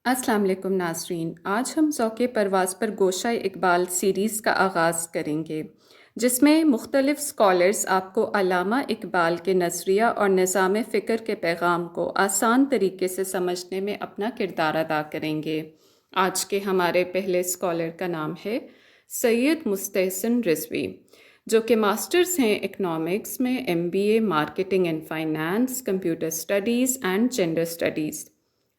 السلام علیکم ناظرین، آج ہم ذوق پرواز پر گوشہ اقبال سیریز کا آغاز کریں گے، جس میں مختلف اسکالرز آپ کو علامہ اقبال کے نظریہ اور نظام فکر کے پیغام کو آسان طریقے سے سمجھنے میں اپنا کردار ادا کریں گے۔ آج کے ہمارے پہلے اسکالر کا نام ہے سید مستحسن رضوی، جو کہ ماسٹرز ہیں اکنامکس میں، MBA marketing and finance, computer studies and gender studies.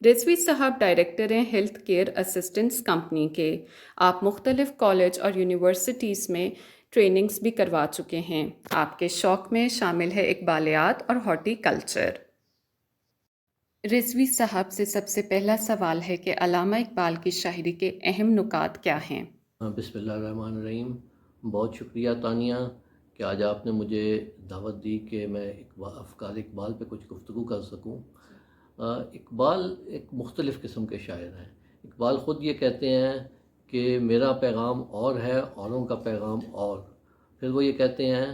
Rizvi صاحب ڈائریکٹر ہیں ہیلتھ کیئر اسسٹنٹس کمپنی کے۔ آپ مختلف کالج اور یونیورسٹیز میں ٹریننگز بھی کروا چکے ہیں۔ آپ کے شوق میں شامل ہے اقبالیات اور ہارٹی کلچر۔ رضوی صاحب سے سب سے پہلا سوال ہے کہ علامہ اقبال کی شاعری کے اہم نکات کیا ہیں؟ بسم اللہ الرحمن الرحیم۔ بہت شکریہ تانیہ کہ آج آپ نے مجھے دعوت دی کہ میں افکار اقبال پہ کچھ گفتگو کر سکوں۔ اقبال ایک مختلف قسم کے شاعر ہیں۔ اقبال خود یہ کہتے ہیں کہ میرا پیغام اور ہے، اوروں کا پیغام اور۔ پھر وہ یہ کہتے ہیں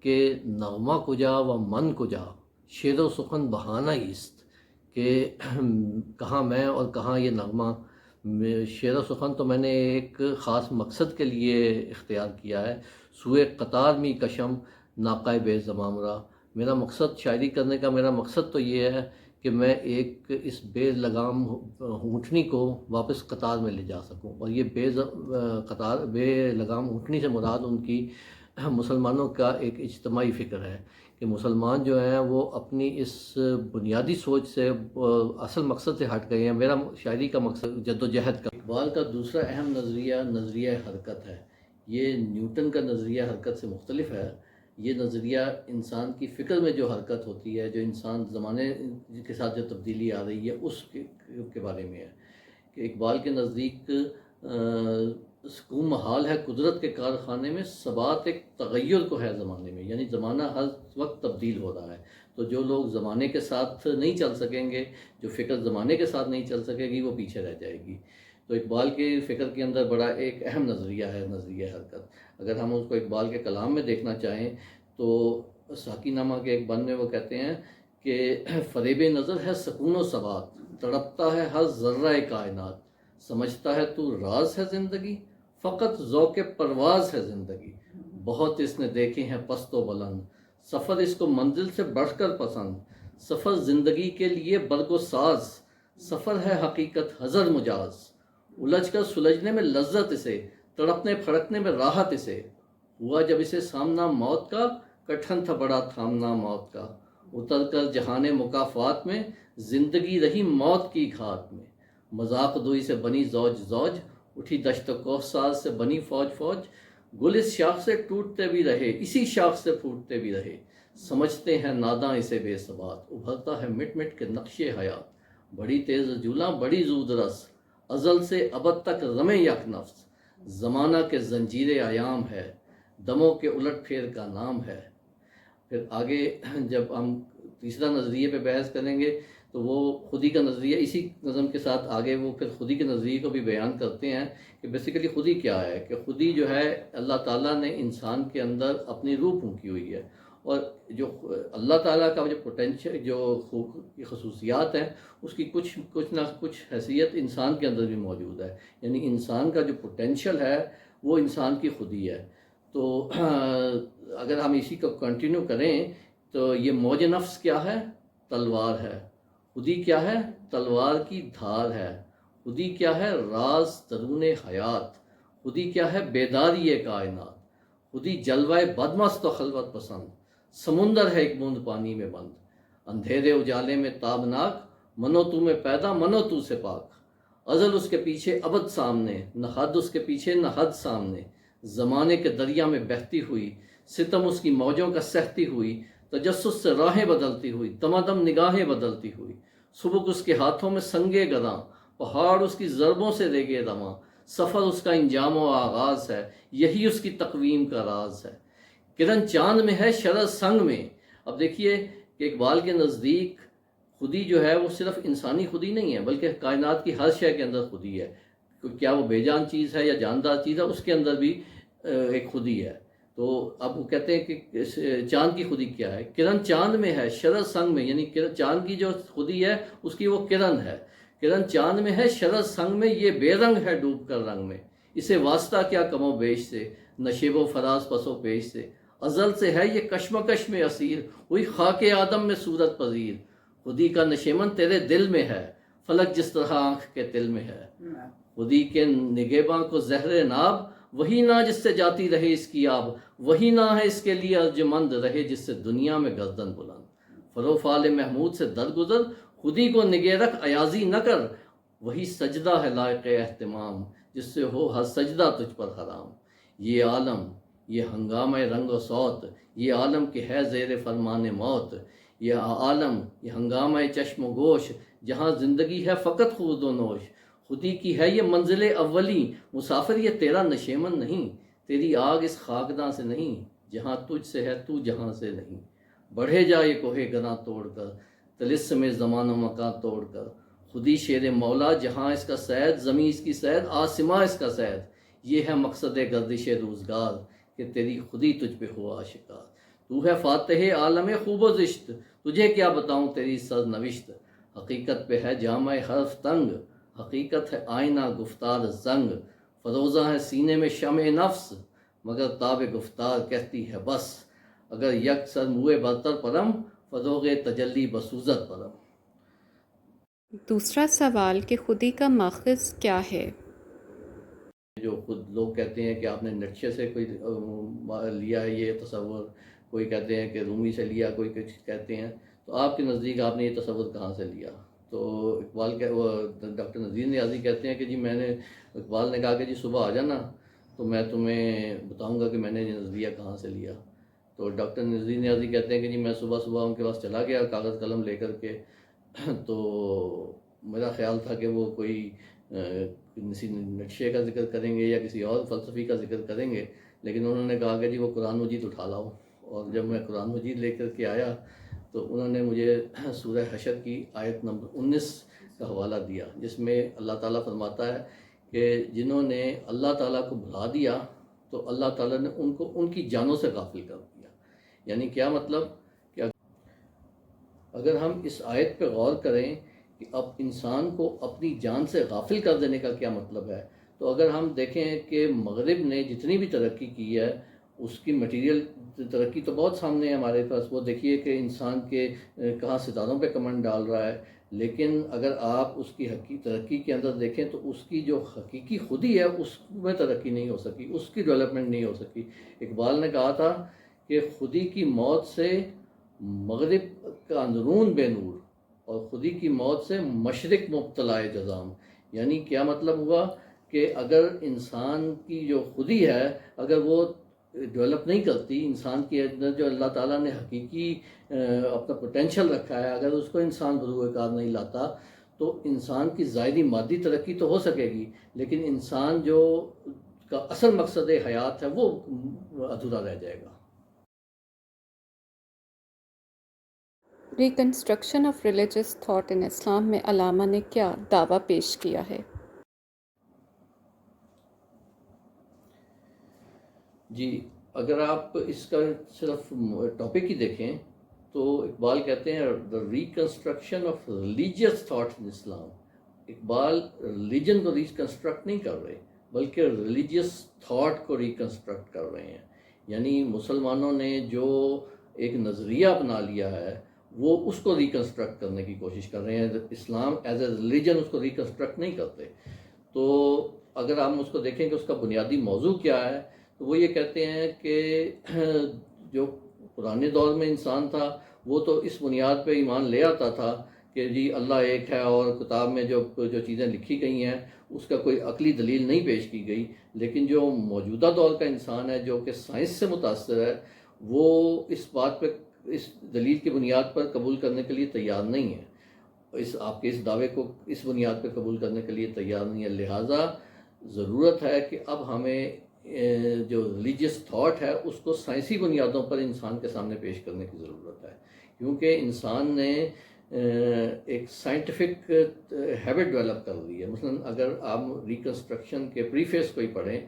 کہ نغمہ کجا و من کجا، شعر و سخن بہانہ است، کہ کہاں میں اور کہاں یہ نغمہ۔ شعر و سخن تو میں نے ایک خاص مقصد کے لیے اختیار کیا ہے، سوئے قطار می کشم ناقہ بے زمامرا۔ میرا مقصد شاعری کرنے کا میرا مقصد تو یہ ہے کہ میں ایک اس بے لگام اونٹنی کو واپس قطار میں لے جا سکوں، اور یہ بے لگام اونٹنی سے مراد ان کی مسلمانوں کا ایک اجتماعی فکر ہے کہ مسلمان جو ہیں وہ اپنی اس بنیادی سوچ سے اصل مقصد سے ہٹ گئے ہیں۔ میرا شاعری کا مقصد جد و جہد کا۔ اقبال کا دوسرا اہم نظریہ حرکت ہے۔ یہ نیوٹن کا نظریہ حرکت سے مختلف ہے۔ یہ نظریہ انسان کی فکر میں جو حرکت ہوتی ہے، جو انسان زمانے کے ساتھ جو تبدیلی آ رہی ہے، اس کے بارے میں ہے کہ اقبال کے نزدیک سکون محال ہے قدرت کے کارخانے میں، ثبات ایک تغیر کو ہے زمانے میں، یعنی زمانہ ہر وقت تبدیل ہو رہا ہے۔ تو جو لوگ زمانے کے ساتھ نہیں چل سکیں گے، جو فکر زمانے کے ساتھ نہیں چل سکے گی، وہ پیچھے رہ جائے گی۔ تو اقبال کے فکر کے اندر بڑا ایک اہم نظریہ ہے، نظریہ حرکت۔ اگر ہم اس کو اقبال کے کلام میں دیکھنا چاہیں تو ساقی نامہ کے ایک بند میں وہ کہتے ہیں کہ فریب نظر ہے سکون و ثبات، تڑپتا ہے ہر ذرہ کائنات، سمجھتا ہے تو راز ہے زندگی، فقط ذوق پرواز ہے زندگی، بہت اس نے دیکھے ہیں پست و بلند، سفر اس کو منزل سے بڑھ کر پسند، سفر زندگی کے لیے برگ و ساز، سفر ہے حقیقت ہزر مجاز، الجھ کر سلجھنے میں لذت اسے، تڑپنے پھڑکنے میں راحت اسے، ہوا جب اسے سامنا موت کا، کٹھن تھا بڑا تھامنا موت کا، اتر کر جہان مکافات میں، زندگی رہی موت کی گھات میں، مذاق دوئی سے بنی زوج زوج، اٹھی دشت و کوہساز سے بنی فوج فوج، گل اس شاخ سے ٹوٹتے بھی رہے، اسی شاخ سے پھوٹتے بھی رہے، سمجھتے ہیں ناداں اسے بے ثبات، ابھرتا ہے مٹ مٹ کے نقش حیات، بڑی تیز جولاں بڑی زود رس، ازل سے ابد تک رمے یک نفس، زمانہ کے زنجیر ایام ہے، دموں کے الٹ پھیر کا نام ہے۔ پھر آگے جب ہم تیسرا نظریے پہ بحث کریں گے تو وہ خودی کا نظریہ، اسی نظم کے ساتھ آگے وہ پھر خودی کے نظریے کو بھی بیان کرتے ہیں کہ بیسیکلی خودی کیا ہے، کہ خودی جو ہے اللہ تعالیٰ نے انسان کے اندر اپنی روح پھونکی ہوئی ہے، اور جو اللہ تعالیٰ کا جو پوٹینشل، جو خصوصیات ہیں، اس کی کچھ نہ کچھ حیثیت انسان کے اندر بھی موجود ہے، یعنی انسان کا جو پوٹینشل ہے وہ انسان کی خودی ہے۔ تو اگر ہم اسی کو کنٹینیو کریں تو یہ موج نفس کیا ہے؟ تلوار ہے۔ خودی کیا ہے؟ تلوار کی دھار ہے۔ خودی کیا ہے؟ راز درون حیات۔ خودی کیا ہے؟ بیداری کائنات۔ خودی جلوہ بدمست و خلوت پسند، سمندر ہے ایک بوند پانی میں بند، اندھیرے اجالے میں تابناک، منو تو میں پیدا منو تو سے پاک، ازل اس کے پیچھے ابد سامنے، نہ حد اس کے پیچھے نہ حد سامنے، زمانے کے دریا میں بہتی ہوئی، ستم اس کی موجوں کا سہتی ہوئی، تجسس سے راہیں بدلتی ہوئی، دمادم نگاہیں بدلتی ہوئی، سبک اس کے ہاتھوں میں سنگے گراں، پہاڑ اس کی ضربوں سے ریگے رواں، سفر اس کا انجام و آغاز ہے، یہی اس کی تقویم کا راز ہے، کرن چاند میں ہے شرر سنگ میں۔ اب دیکھیے کہ اقبال کے نزدیک خودی جو ہے وہ صرف انسانی خودی نہیں ہے، بلکہ کائنات کی ہر شے کے اندر خودی ہے، کیا وہ بے جان چیز ہے یا جاندار چیز ہے، اس کے اندر بھی ایک خودی ہے۔ تو اب وہ کہتے ہیں کہ چاند کی خودی کیا ہے؟ کرن چاند میں ہے شرر سنگ میں، یعنی چاند کی جو خودی ہے اس کی وہ کرن ہے، کرن چاند میں ہے شرط سنگ میں، یہ بے رنگ ہے ڈوب کر رنگ میں، اسے واسطہ کیا کم و بیش سے، نشیب و فراز پس و پیش سے، ازل سے ہے یہ کشمکش میں اسیر، ہوئی خاک آدم میں صورت پذیر، خودی کا نشیمن تیرے دل میں ہے، فلک جس طرح آنکھ کے دل میں ہے، خودی کے نگہباں کو زہر ناب، وہی نہ جس سے جاتی رہے اس کی آب، وہی نہ ہے اس کے لیے ارجمند رہے جس سے دنیا میں گردن بلند، فروفال محمود سے درگزر، خودی کو نگہ رکھ ایازی نہ کر، وہی سجدہ ہے لائق اہتمام، جس سے ہو ہر سجدہ تجھ پر حرام، یہ عالم یہ ہنگامہ رنگ و صوت، یہ عالم کہ ہے زیر فرمان موت، یہ عالم یہ ہنگامہ چشم و گوش، جہاں زندگی ہے فقط خورد و نوش، خودی کی ہے یہ منزل اولی، مسافر یہ تیرا نشیمن نہیں، تیری آگ اس خاکداں سے نہیں، جہاں تجھ سے ہے تو جہاں سے نہیں، بڑھے جا یہ کوہ گراں توڑ کر، طلسم زمان و مکان توڑ کر، خودی شیر مولا جہاں اس کا سید، زمیں اس کی سید، آسماں اس کا سید، یہ ہے مقصد گردش روزگار کہ تیری خودی تجھ پہ ہو آشکار، تو ہے فاتح عالم خوب و زشت، تجھے کیا بتاؤں تیری سرنوشت، حقیقت پہ ہے جامع حرف تنگ، حقیقت ہے آئینہ گفتار زنگ، فروزاں ہے سینے میں شمع نفس، مگر تاب گفتار کہتی ہے بس، اگر یک سر موئے برتر پرم، فروغ تجلی بسوزت پرم۔ دوسرا سوال کہ خودی کا ماخذ کیا ہے؟ جو خود لوگ کہتے ہیں کہ آپ نے نیٹشے سے کوئی لیا ہے یہ تصور، کوئی کہتے ہیں کہ رومی سے لیا، کوئی کچھ کہتے ہیں، تو آپ کے نزدیک آپ نے یہ تصور کہاں سے لیا؟ تو اقبال ڈاکٹر نذیر نیازی کہتے ہیں کہ جی میں نے، اقبال نے کہا کہ جی صبح آ جانا تو میں تمہیں بتاؤں گا کہ میں نے یہ نظریہ کہاں سے لیا، تو ڈاکٹر نذیر نیازی کہتے ہیں کہ جی میں صبح صبح ان کے پاس چلا گیا کاغذ قلم لے کر کے، تو میرا خیال تھا کہ وہ کوئی کسی نقشے کا ذکر کریں گے یا کسی اور فلسفی کا ذکر کریں گے، لیکن انہوں نے کہا کہ جی وہ قرآن مجید اٹھا لاؤ، اور جب میں قرآن مجید لے کر کے آیا تو انہوں نے مجھے سورہ حشر کی آیت نمبر 19 کا حوالہ دیا، جس میں اللہ تعالیٰ فرماتا ہے کہ جنہوں نے اللہ تعالیٰ کو بھلا دیا تو اللہ تعالیٰ نے ان کو ان کی جانوں سے غافل کر دیا۔ یعنی کیا مطلب کہ اگر ہم اس آیت پہ غور کریں کہ اب انسان کو اپنی جان سے غافل کر دینے کا کیا مطلب ہے، تو اگر ہم دیکھیں کہ مغرب نے جتنی بھی ترقی کی ہے اس کی مٹیریل ترقی تو بہت سامنے ہے ہمارے پاس، وہ دیکھیے کہ انسان کے کہاں ستاروں پہ کمنڈ ڈال رہا ہے، لیکن اگر آپ اس کی ترقی کے اندر دیکھیں تو اس کی جو حقیقی خودی ہے اس میں ترقی نہیں ہو سکی، اس کی ڈیولپمنٹ نہیں ہو سکی۔ اقبال نے کہا تھا کہ خودی کی موت سے مغرب کا اندرون بے نور، اور خودی کی موت سے مشرق مبتلا جزام، یعنی کیا مطلب ہوا کہ اگر انسان کی جو خودی ہے اگر وہ ڈیولپ نہیں کرتی، انسان کے اندر جو اللہ تعالیٰ نے حقیقی اپنا پوٹینشیل رکھا ہے اگر اس کو انسان بروئے کار نہیں لاتا تو انسان کی ظاہری مادی ترقی تو ہو سکے گی، لیکن انسان جو کا اصل مقصد حیات ہے وہ ادھورا رہ جائے گا۔ Reconstruction of religious thought in Islam میں علامہ نے کیا دعویٰ پیش کیا ہے؟ جی اگر آپ اس کا صرف ٹاپک ہی دیکھیں تو اقبال کہتے ہیں the reconstruction of religious thought in Islam, Iqbal religion کو ریکنسٹرکٹ نہیں کر رہے بلکہ ریلیجیس تھاٹ کو ریکنسٹرکٹ کر رہے ہیں، یعنی مسلمانوں نے جو ایک نظریہ اپنا لیا ہے وہ اس کو ریکنسٹرکٹ کرنے کی کوشش کر رہے ہیں، اسلام ایز اے ریلیجن اس کو ریکنسٹرکٹ نہیں کرتے۔ تو اگر ہم اس کو دیکھیں کہ اس کا بنیادی موضوع کیا ہے تو وہ یہ کہتے ہیں کہ جو پرانے دور میں انسان تھا وہ تو اس بنیاد پہ ایمان لے آتا تھا کہ جی اللہ ایک ہے، اور کتاب میں جو چیزیں لکھی گئی ہیں اس کا کوئی عقلی دلیل نہیں پیش کی گئی، لیکن جو موجودہ دور کا انسان ہے جو کہ سائنس سے متاثر ہے وہ اس بات پہ اس دلیل کی بنیاد پر قبول کرنے کے لیے تیار نہیں ہے، آپ کے اس دعوے کو اس بنیاد پہ قبول کرنے کے لیے تیار نہیں ہے، لہٰذا ضرورت ہے کہ اب ہمیں جو ریلیجیس تھاٹ ہے اس کو سائنسی بنیادوں پر انسان کے سامنے پیش کرنے کی ضرورت ہے، کیونکہ انسان نے ایک سائنٹیفک ہیبٹ ڈیولپ کر لی ہے۔ مثلا اگر آپ ریکنسٹرکشن کے پریفیس کو ہی پڑھیں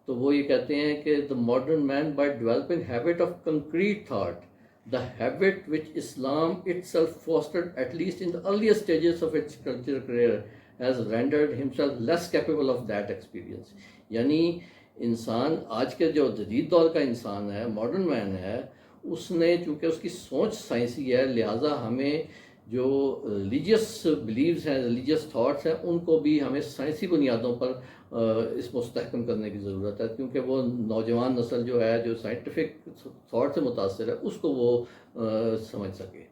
تو وہ یہ کہتے ہیں کہ the modern mean by developing habit of concrete thought, the habit which Islam itself fostered at least in the earlier stages of its cultural career has rendered himself less capable of that experience. یعنی انسان آج کے جو جدید دور کا انسان ہے، ماڈرن مین ہے، اس نے چونکہ اس کی سوچ سائنسی ہے، لہٰذا ہمیں جو ریلیجیس بلیوز ہیں، ریلیجیس تھاٹس ہیں، ان کو بھی ہمیں سائنسی بنیادوں پر اس مستحکم کرنے کی ضرورت ہے، کیونکہ وہ نوجوان نسل جو ہے جو سائنٹیفک تھاٹ سے متاثر ہے اس کو وہ سمجھ سکے۔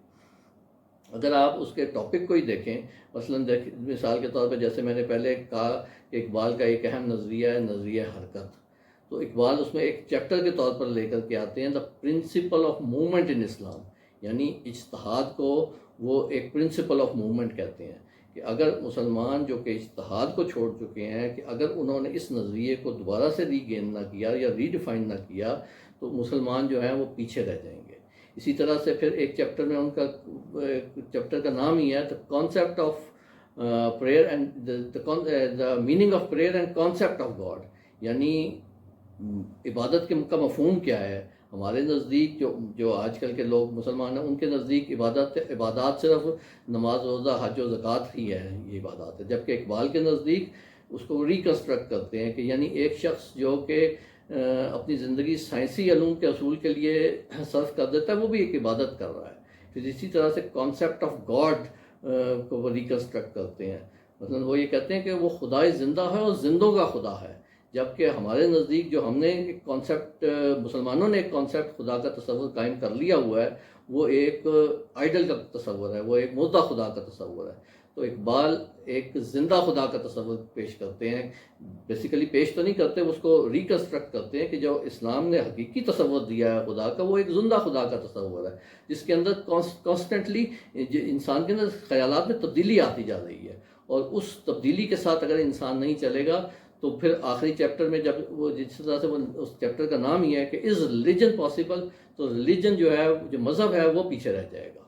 اگر آپ اس کے ٹاپک کو ہی دیکھیں، مثلاً مثال کے طور پہ جیسے میں نے پہلے کہا کہ اقبال کا ایک اہم نظریہ ہے نظریہ حرکت، تو اقبال اس میں ایک چیپٹر کے طور پر لے کر کے آتے ہیں دا پرنسپل آف موومنٹ ان اسلام، یعنی اجتہاد کو وہ ایک پرنسپل آف موومنٹ کہتے ہیں کہ اگر مسلمان جو کہ اجتہاد کو چھوڑ چکے ہیں، کہ اگر انہوں نے اس نظریے کو دوبارہ سے ری گین نہ کیا یا ری ڈیفائن نہ کیا تو مسلمان جو ہیں وہ پیچھے رہ جائیں گے۔ اسی طرح سے پھر ایک چیپٹر میں ان کا چیپٹر کا نام ہی ہے the concept of prayer and the meaning of prayer and concept of God, یعنی عبادت کا مفہوم کیا ہے۔ ہمارے نزدیک جو آج کل کے لوگ مسلمان ہیں ان کے نزدیک عبادات صرف نماز روزہ حج و زکوٰۃ ہی ہے، یہ عبادات ہے، جبکہ اقبال کے نزدیک اس کو ریکنسٹرکٹ کرتے ہیں کہ یعنی ایک شخص جو کہ اپنی زندگی سائنسی علوم کے اصول کے لیے صرف کر دیتا ہے وہ بھی ایک عبادت کر رہا ہے۔ پھر اسی طرح سے کانسیپٹ آف گاڈ کو وہ ریکنسٹرکٹ کرتے ہیں، مثلاً وہ یہ کہتے ہیں کہ وہ خدائے زندہ ہے اور زندوں کا خدا ہے، جبکہ ہمارے نزدیک جو ہم نے ایک کانسیپٹ مسلمانوں نے ایک کانسیپٹ خدا کا تصور قائم کر لیا ہوا ہے وہ ایک آئیڈل کا تصور ہے، وہ ایک مردہ خدا کا تصور ہے۔ تو اقبال ایک زندہ خدا کا تصور پیش کرتے ہیں، بیسیکلی پیش تو نہیں کرتے، اس کو ریکنسٹرکٹ کرتے ہیں کہ جو اسلام نے حقیقی تصور دیا ہے خدا کا وہ ایک زندہ خدا کا تصور ہے، جس کے اندر کانسٹنٹلی انسان کے اندر خیالات میں تبدیلی آتی جا رہی ہے، اور اس تبدیلی کے ساتھ اگر انسان نہیں چلے گا تو پھر آخری چیپٹر میں جب وہ جس طرح سے وہ اس چیپٹر کا نام ہی ہے کہ از ریلیجن پاسبل، تو ریلیجن جو ہے جو مذہب ہے وہ پیچھے رہ جائے گا۔